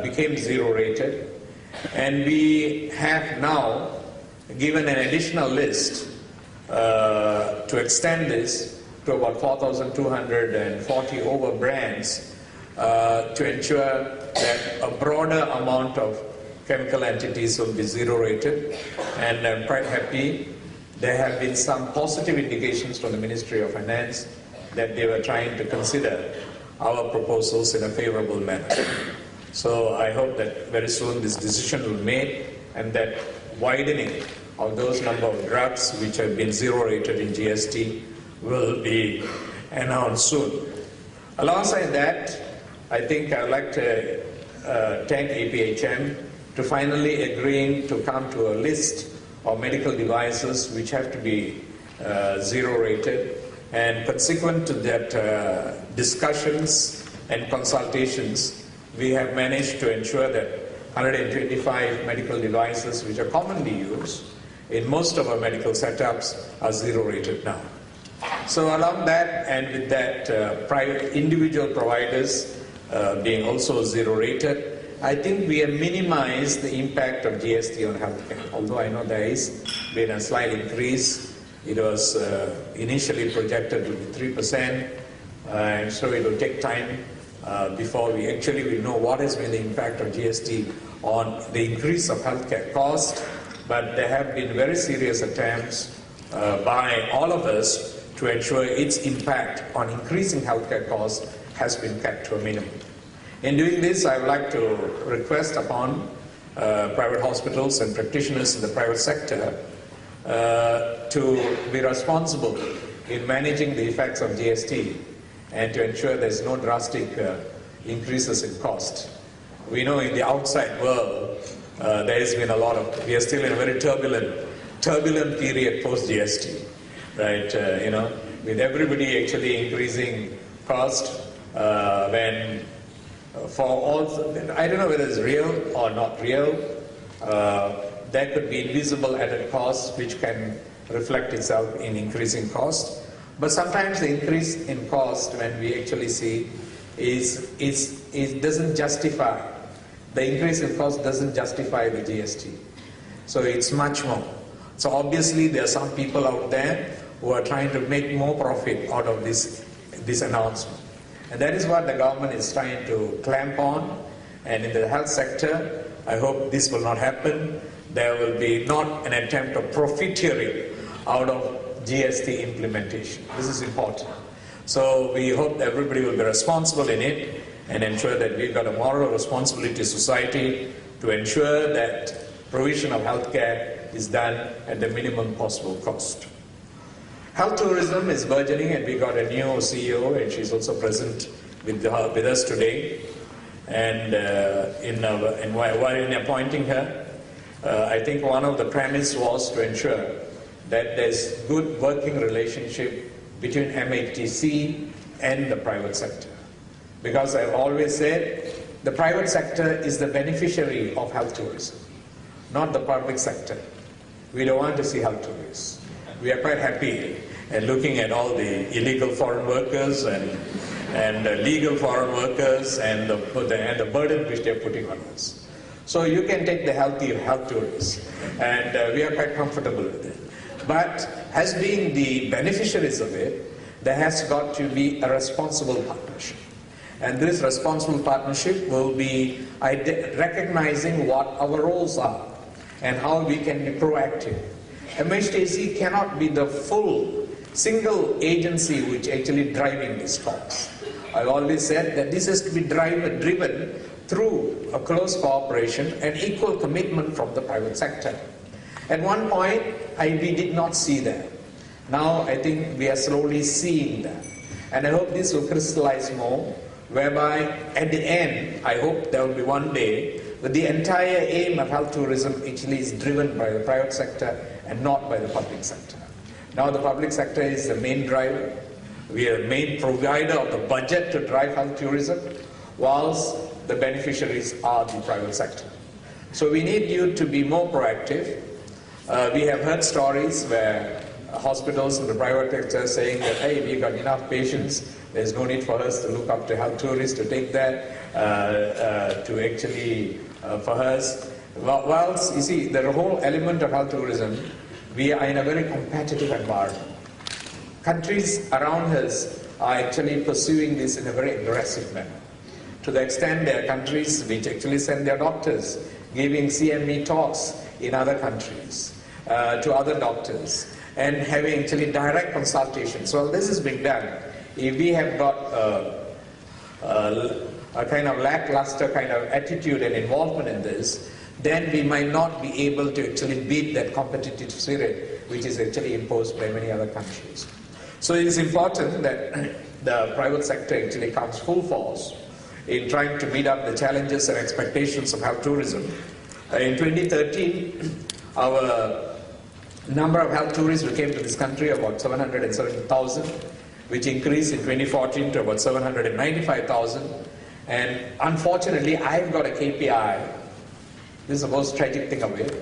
became zero rated, and we have now given an additional list to extend this to about 4,240 over brands to ensure that a broader amount of chemical entities will be zero rated, and I'm quite happy. There have been some positive indications from the Ministry of Finance that they were trying to consider our proposals in a favorable manner. So I hope that very soon this decision will be made, and that widening of those number of drugs which have been zero rated in GST will be announced soon. Alongside that, I think I would like to thank APHM to finally agreeing to come to a list of medical devices which have to be zero rated, and consequent to that discussions and consultations, we have managed to ensure that 125 medical devices which are commonly used in most of our medical setups are zero rated now. So along that, and with that private individual providers being also zero rated, I think we have minimized the impact of GST on healthcare. Although I know there has been a slight increase, it was initially projected to be 3%, and so it will take time before we actually will know what has been the impact of GST on the increase of healthcare cost. But there have been very serious attempts by all of us to ensure its impact on increasing healthcare costs has been kept to a minimum. In doing this, I would like to request upon private hospitals and practitioners in the private sector to be responsible in managing the effects of GST and to ensure there is no drastic increases in cost. We know in the outside world there has been a lot of, we are still in a very turbulent period post-GST, right? With everybody actually increasing cost when for all, I don't know whether it's real or not real, there could be invisible added costs which can reflect itself in increasing cost. But sometimes the increase in cost, when we actually see, it doesn't justify, the increase in cost doesn't justify the GST. So it's much more. So obviously there are some people out there who are trying to make more profit out of this announcement. And that is what the government is trying to clamp on. And in the health sector, I hope this will not happen. There will be not an attempt of profiteering out of GST implementation. This is important. So we hope that everybody will be responsible in it and ensure that we've got a moral responsibility to society to ensure that provision of healthcare is done at the minimum possible cost. Health tourism is burgeoning, and we got a new CEO, and she's also present with us today. And while in appointing her, I think one of the premise was to ensure that there's good working relationship between MHTC and the private sector. Because I've always said the private sector is the beneficiary of health tourism, not the public sector. We don't want to see health tourists. We are quite happy at looking at all the illegal foreign workers and legal foreign workers and the burden which they're putting on us. So you can take the health tourists, and we are quite comfortable with it. But as being the beneficiaries of it, there has got to be a responsible partnership. And this responsible partnership will be recognizing what our roles are and how we can be proactive. MHTC cannot be the full single agency which actually driving this cost. I've always said that this has to be driven through a close cooperation and equal commitment from the private sector. At one point, we did not see that. Now I think we are slowly seeing that. And I hope this will crystallize more, whereby at the end, I hope there will be one day that the entire aim of health tourism actually is driven by the private sector and not by the public sector. Now the public sector is the main driver. We are the main provider of the budget to drive health tourism, whilst the beneficiaries are the private sector. So we need you to be more proactive. We have heard stories where hospitals in the private sector saying that, hey, we've got enough patients, there's no need for us to look up to health tourists to take that, to actually, for us, whilst, you see, the whole element of health tourism, we are in a very competitive environment. Countries around us are actually pursuing this in a very aggressive manner. To the extent there are countries which actually send their doctors giving CME talks in other countries to other doctors and having actually direct consultations. Well, this is being done. If we have got a kind of lackluster kind of attitude and involvement in this, then we might not be able to actually beat that competitive spirit which is actually imposed by many other countries. So it is important that the private sector actually comes full force in trying to meet up the challenges and expectations of health tourism. In 2013, our number of health tourists who came to this country about 770,000, which increased in 2014 to about 795,000. And unfortunately, I've got a KPI. This is the most tragic thing of it.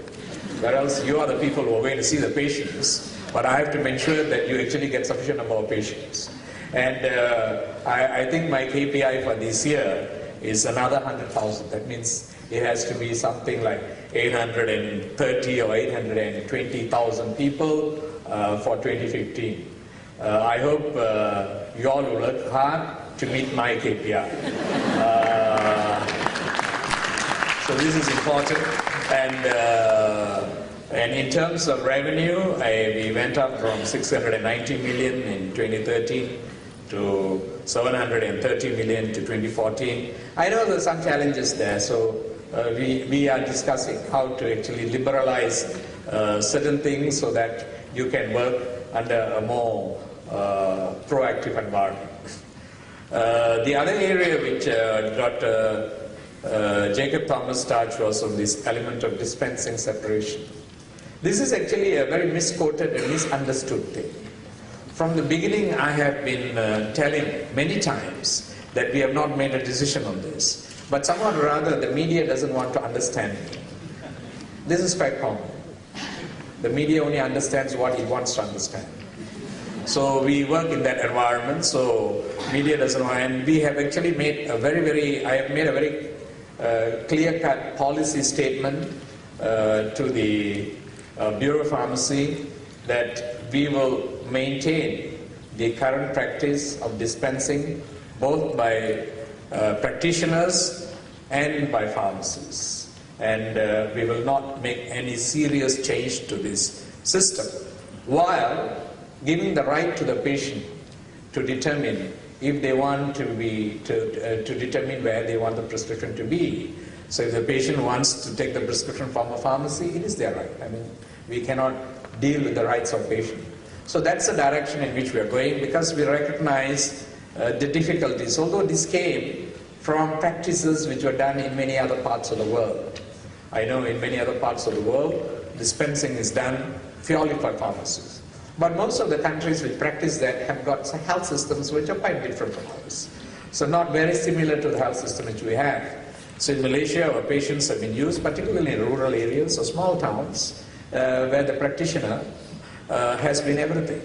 Whereas you are the people who are going to see the patients, but I have to ensure that you actually get sufficient number of patients. And I think my KPI for this year is another 100,000. That means it has to be something like 830 or 820,000 people for 2015. I hope you all will work hard to meet my KPI. So this is important. And in terms of revenue, we went up from 690 million in 2013 to 730 million to 2014. I know there are some challenges there, so we are discussing how to actually liberalize certain things so that you can work under a more proactive environment. The other area which Dr. Jacob Thomas touched was on this element of dispensing separation. This is actually a very misquoted and misunderstood thing. From the beginning, I have been telling many times that we have not made a decision on this. But somehow or other, the media doesn't want to understand it. This is quite common. The media only understands what it wants to understand. So we work in that environment, so media doesn't want, and we have actually made a I have made a very clear-cut policy statement to the Bureau of Pharmacy that we will maintain the current practice of dispensing both by practitioners and by pharmacists. And we will not make any serious change to this system, while giving the right to the patient to determine if they want to determine where they want the prescription to be. So if the patient wants to take the prescription from a pharmacy, it is their right. I mean, we cannot deal with the rights of patient. So that's the direction in which we are going, because we recognize the difficulties, although this came from practices which were done in many other parts of the world. I know in many other parts of the world, dispensing is done purely by pharmacists. But most of the countries which practice that have got some health systems which are quite different from ours. So not very similar to the health system which we have. So in Malaysia, our patients have been used, particularly in rural areas or small towns, where the practitioner has been everything.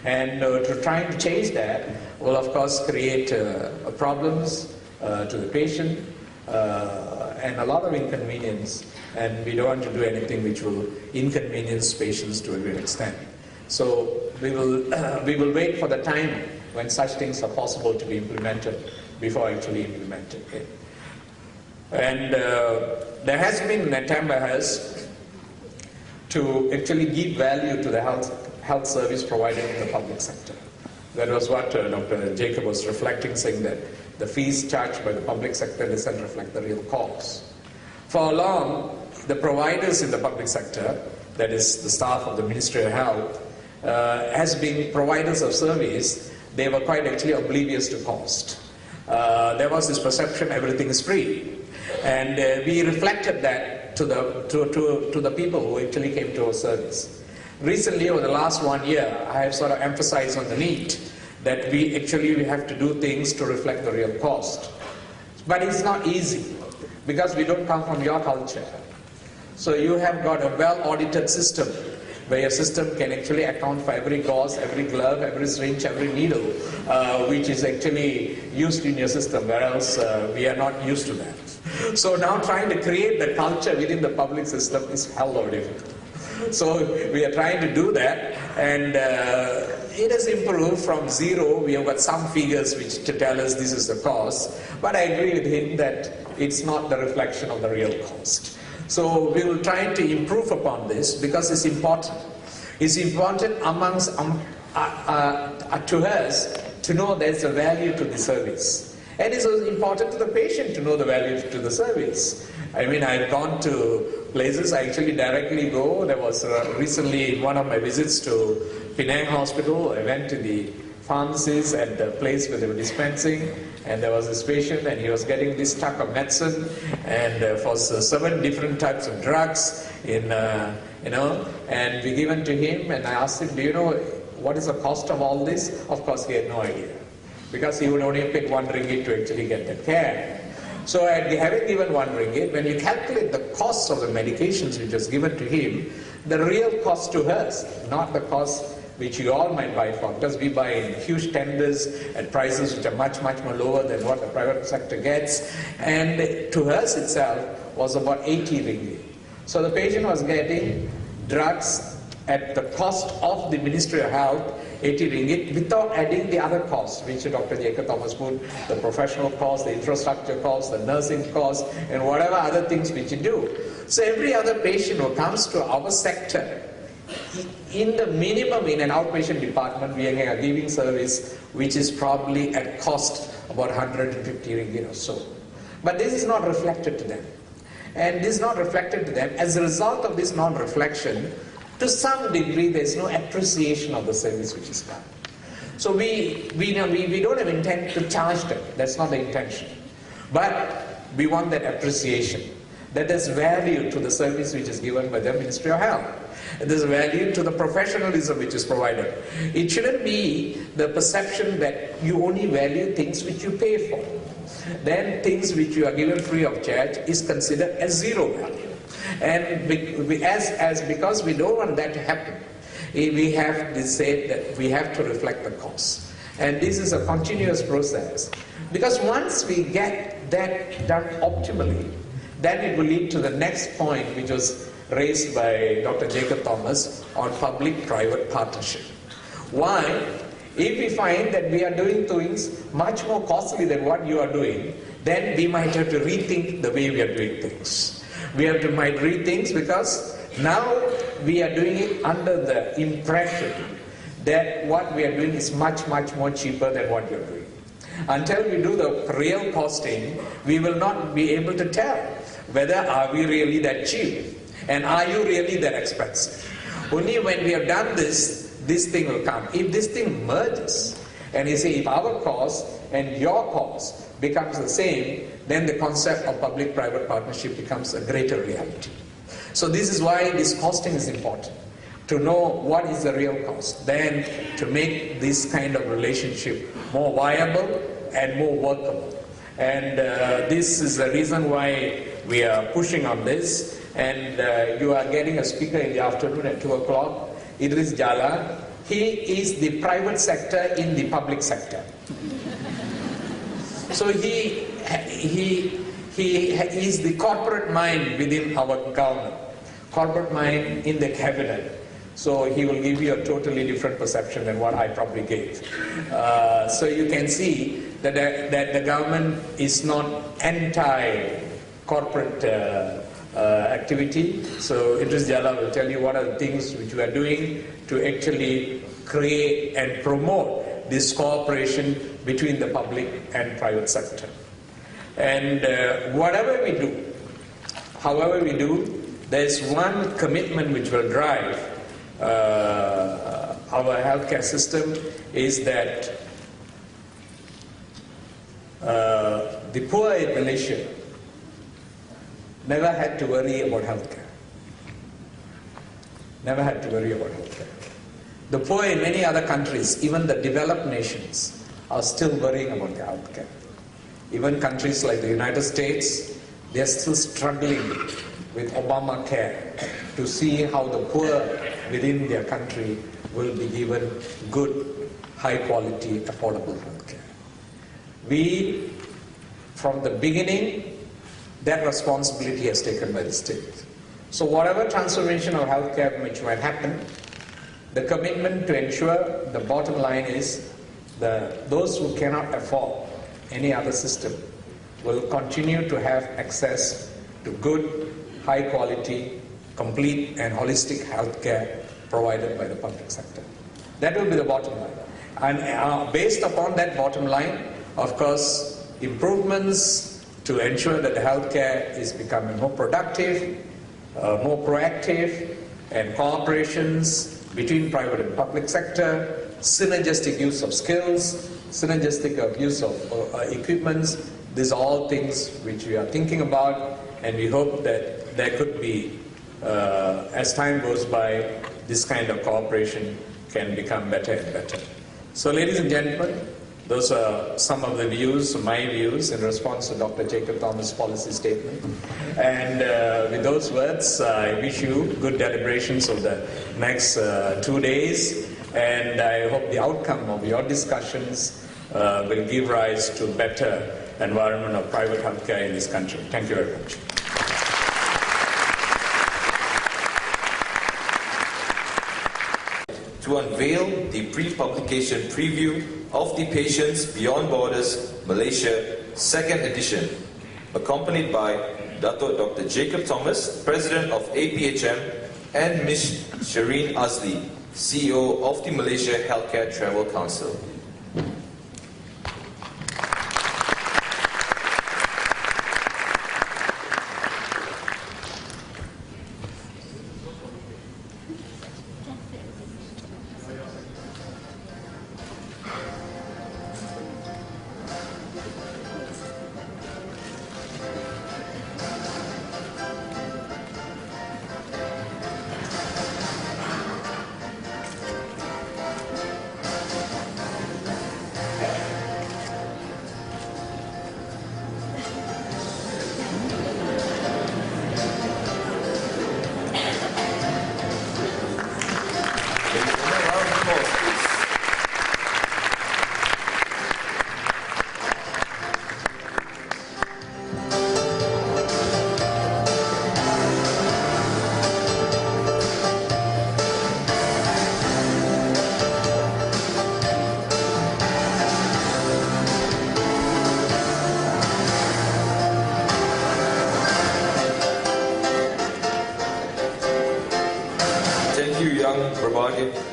And to trying to change that will of course create problems to the patient and a lot of inconvenience, and we don't want to do anything which will inconvenience patients to a great extent. So we will wait for the time when such things are possible to be implemented before actually implementing it. And there has been an attempt by us to actually give value to the health service provided in the public sector. That was what Dr. Jacob was reflecting, saying that the fees charged by the public sector doesn't reflect the real cost. For long, the providers in the public sector, that is the staff of the Ministry of Health, has been providers of service. They were quite actually oblivious to cost. There was this perception everything is free, and we reflected that to the people who actually came to our service. Recently, over the last 1 year, I have sort of emphasized on the need that we have to do things to reflect the real cost. But it's not easy, because we don't come from your culture. So you have got a well-audited system where your system can actually account for every gauze, every glove, every syringe, every needle, which is actually used in your system, whereas we are not used to that. So now trying to create the culture within the public system is hell of difficult. So we are trying to do that, and it has improved from zero. We have got some figures which to tell us this is the cost, but I agree with him that it's not the reflection of the real cost. So we will try to improve upon this because it's important. It's important amongst to us to know there's a value to the service. And it's also important to the patient to know the value to the service. I mean, I've gone to places, I actually directly go. There was recently one of my visits to Penang Hospital. I went to the pharmacies at the place where they were dispensing, and there was this patient and he was getting this stack of medicine and for 7 different types of drugs in, and we given to him, and I asked him, do you know what is the cost of all this? Of course, he had no idea, because he would only have paid 1 ringgit to actually get the care. So having given 1 ringgit, when you calculate the cost of the medications which was given to him, the real cost to us, not the cost which you all might buy for, because we buy in huge tenders at prices which are much, much more lower than what the private sector gets, and to us itself was about 80 ringgit. So the patient was getting drugs at the cost of the Ministry of Health, 80 ringgit, without adding the other costs, which Dr. Jacob Thomas put, the professional costs, the infrastructure costs, the nursing costs, and whatever other things which you do. So every other patient who comes to our sector, in the minimum in an outpatient department, we are giving service which is probably at cost about 150 ringgit or so. But this is not reflected to them. And this is not reflected to them. As a result of this non-reflection, to some degree, there is no appreciation of the service which is done. So we don't have intent to charge them. That's not the intention. But we want that appreciation, that there's value to the service which is given by the Ministry of Health. There's value to the professionalism which is provided. It shouldn't be the perception that you only value things which you pay for. Then things which you are given free of charge is considered as zero value. And because we don't want that to happen, we have to say that we have to reflect the cost. And this is a continuous process. Because once we get that done optimally, then it will lead to the next point which was raised by Dr. Jacob Thomas on public-private partnership. Why? If we find that we are doing things much more costly than what you are doing, then we might have to rethink the way we are doing things. We have to might rethink things because now we are doing it under the impression that what we are doing is much, much more cheaper than what you are doing. Until we do the real costing, we will not be able to tell whether are we really that cheap and are you really that expensive. Only when we have done this, this thing will come. If this thing merges, and you see if our cost and your cost becomes the same, then the concept of public-private partnership becomes a greater reality. So this is why this costing is important, to know what is the real cost, then to make this kind of relationship more viable and more workable. And this is the reason why we are pushing on this. And you are getting a speaker in the afternoon at 2 o'clock, Idris Jala. He is the private sector in the public sector. So he is the corporate mind within our government, corporate mind in the cabinet. So he will give you a totally different perception than what I probably gave. So you can see that the government is not anti-corporate activity. So Idris Jala will tell you what are the things which we are doing to actually create and promote this cooperation between the public and private sector. And whatever we do, however we do, there is one commitment which will drive our healthcare system, is that the poor in Malaysia never had to worry about healthcare. Never had to worry about healthcare. The poor in many other countries, even the developed nations, are still worrying about their healthcare. Even countries like the United States, they are still struggling with Obamacare to see how the poor within their country will be given good, high quality, affordable healthcare. We, from the beginning, that responsibility has taken by the state. So whatever transformation of healthcare which might happen, the commitment to ensure the bottom line is those who cannot afford any other system will continue to have access to good, high quality, complete and holistic healthcare provided by the public sector. That will be the bottom line. And based upon that bottom line, of course, improvements to ensure that the healthcare is becoming more productive, more proactive, and cooperations between private and public sector, synergistic use of skills, synergistic use of equipments. These are all things which we are thinking about, and we hope that there could be, as time goes by, this kind of cooperation can become better and better. So, ladies and gentlemen, those are some of the views, my views, in response to Dr. Jacob Thomas' policy statement. And with those words, I wish you good deliberations of the next 2 days. And I hope the outcome of your discussions will give rise to better environment of private healthcare in this country. Thank you very much. To unveil the pre-publication preview of the Patients Beyond Borders Malaysia 2nd edition, accompanied by Dr. Jacob Thomas, President of APHM, and Ms. Shireen Azli, CEO of the Malaysia Healthcare Travel Council.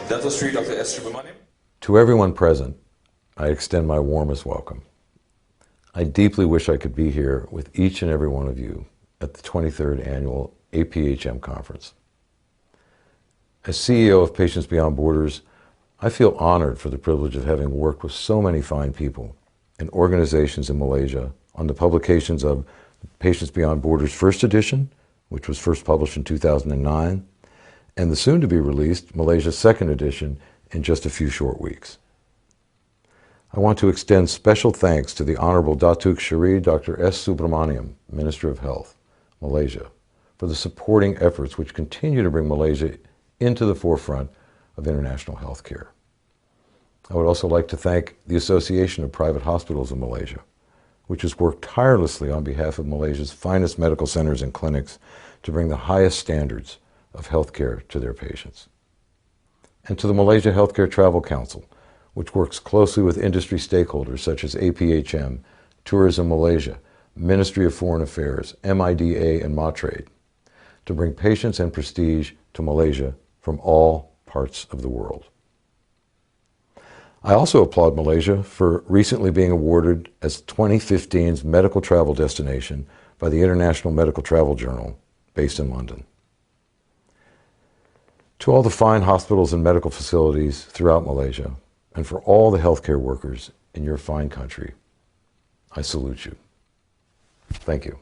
Datuk Seri Dr. Subramaniam. To everyone present, I extend my warmest welcome. I deeply wish I could be here with each and every one of you at the 23rd Annual APHM Conference. As CEO of Patients Beyond Borders, I feel honored for the privilege of having worked with so many fine people and organizations in Malaysia on the publications of Patients Beyond Borders First Edition, which was first published in 2009, and the soon-to-be-released Malaysia Second Edition in just a few short weeks. I want to extend special thanks to the Honorable Datuk Seri Dr. S. Subramaniam, Minister of Health, Malaysia, for the supporting efforts which continue to bring Malaysia into the forefront of international healthcare. I would also like to thank the Association of Private Hospitals in Malaysia, which has worked tirelessly on behalf of Malaysia's finest medical centers and clinics to bring the highest standards of healthcare to their patients. And to the Malaysia Healthcare Travel Council, which works closely with industry stakeholders such as APHM, Tourism Malaysia, Ministry of Foreign Affairs, MIDA, and Matrade, to bring patience and prestige to Malaysia from all parts of the world. I also applaud Malaysia for recently being awarded as 2015's medical travel destination by the International Medical Travel Journal, based in London. To all the fine hospitals and medical facilities throughout Malaysia, and for all the healthcare workers in your fine country, I salute you. Thank you.